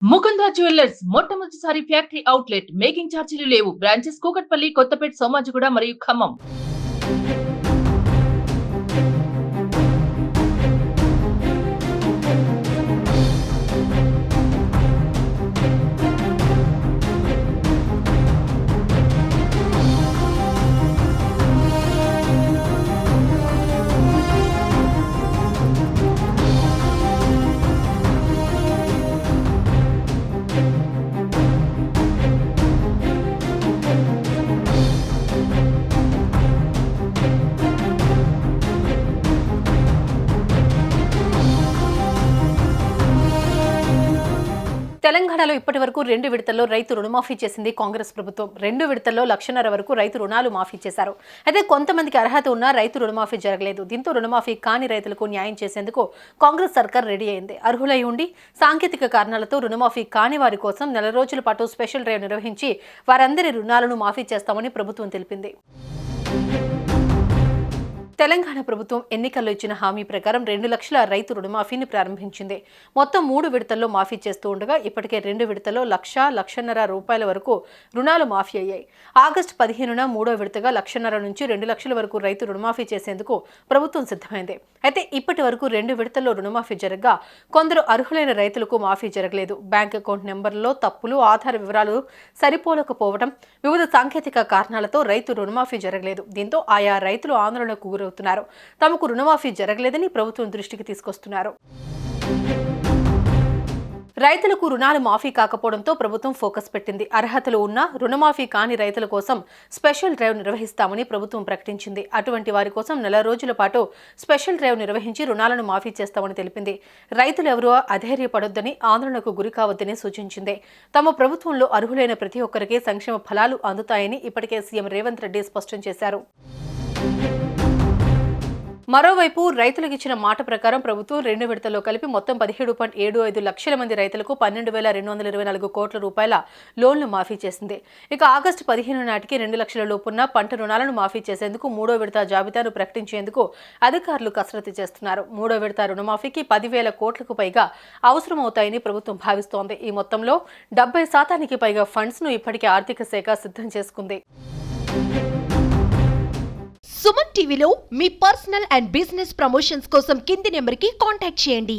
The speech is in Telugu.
ముకుంద జ్యువెలర్స్ మొట్టమొదటిసారి ఫ్యాక్టరీ అవుట్లెట్. మేకింగ్ ఛార్జీలు లేవు. బ్రాంచెస్ కూకట్పల్లి, కొత్తపేట, సోమాజిగూడ మరియు ఖమ్మం. తెలంగాణలో ఇప్పటి వరకు 2 విడతల్లో రైతు రుణమాఫీ చేసింది కాంగ్రెస్ ప్రభుత్వం. 2 విడతల్లో 1,50,000 వరకు రైతు రుణాలు మాఫీ చేశారు. అయితే కొంతమందికి అర్హత ఉన్నా రైతు రుణమాఫీ జరగలేదు. దీంతో రుణమాఫీ కాని రైతులకు న్యాయం చేసేందుకు కాంగ్రెస్ సర్కార్ రెడీ అయింది. అర్హులై ఉండి సాంకేతిక కారణాలతో రుణమాఫీ కాని వారి కోసం 4 రోజుల పాటు స్పెషల్ డ్రైవ్ నిర్వహించి వారందరి రుణాలను మాఫీ చేస్తామని ప్రభుత్వం తెలిపింది. తెలంగాణ ప్రభుత్వం ఎన్నికల్లో ఇచ్చిన హామీ ప్రకారం 2 లక్షల రైతు రుణమాఫీని ప్రారంభించింది. మొత్తం 3 విడతల్లో మాఫీ చేస్తూ ఉండగా ఇప్పటికే 2 విడతల్లో 1,00,000 రూపాయల వరకు రుణాలు మాఫీ అయ్యాయి. ఆగస్టు 15న 3వ విడతగా 1,50,000 నుంచి 2 లక్షల వరకు రైతు రుణమాఫీ చేసేందుకు ప్రభుత్వం సిద్ధమైంది. అయితే ఇప్పటి వరకు 2 విడతల్లో రుణమాఫీ జరగగా కొందరు అర్హులైన రైతులకు మాఫీ జరగలేదు. బ్యాంక్ అకౌంట్ నెంబర్లలో తప్పులు, ఆధార్ వివరాలు సరిపోలకపోవడం, వివిధ సాంకేతిక కారణాలతో రైతు రుణమాఫీ జరగలేదు. దీంతో ఆయా రైతులు ఆందోళనకు గురవుతున్నారు. తమకు రుణమాఫీ జరగలేదని ప్రభుత్వం దృష్టికి తీసుకొస్తున్నారు. రైతులకు రుణాలు మాఫీ కాకపోవడంతో ప్రభుత్వం ఫోకస్ పెట్టింది. అర్హతలు ఉన్న రుణమాఫీ కాని రైతుల కోసం స్పెషల్ డ్రైవ్ నిర్వహిస్తామని ప్రభుత్వం ప్రకటించింది. అటువంటి వారి కోసం 4 రోజుల పాటు స్పెషల్ డ్రైవ్ నిర్వహించి రుణాలను మాఫీ చేస్తామని తెలిపింది. రైతులు ఎవరూ అధైర్యపడొద్దని, ఆందోళనకు గురి కావద్దని సూచించింది. తమ ప్రభుత్వంలో అర్హులైన ప్రతి ఒక్కరికి సంక్షేమ ఫలాలు అందుతాయని ఇప్పటికే సీఎం రేవంత్ రెడ్డి స్పష్టం చేశారు. మరోవైపు రైతులకు ఇచ్చిన మాట ప్రకారం ప్రభుత్వం 2 విడతల్లో కలిపి మొత్తం 17.75 లక్షల మంది రైతులకు 12,224 కోట్ల రూపాయల లోన్లు మాఫీ చేసింది. ఇక ఆగస్టు 15 నాటికి 2 లక్షల లోపున్న పంట రుణాలను మాఫీ చేసేందుకు 3వ విడత జాబితాను ప్రకటించేందుకు అధికారులు కసరత్తు చేస్తున్నారు. 3వ విడత రుణమాఫీకి 10,000 కోట్లకు పైగా అవసరమవుతాయని ప్రభుత్వం భావిస్తోంది. ఈ మొత్తంలో 70% పైగా ఫండ్స్ ను ఇప్పటికే ఆర్థిక శాఖ సిద్ధం చేసుకుంది. సుమన్ టీవీలో మీ పర్సనల్ అండ్ బిజినెస్ ప్రమోషన్స్ కోసం కింది నెంబర్కి కాంటాక్ట్ చేయండి.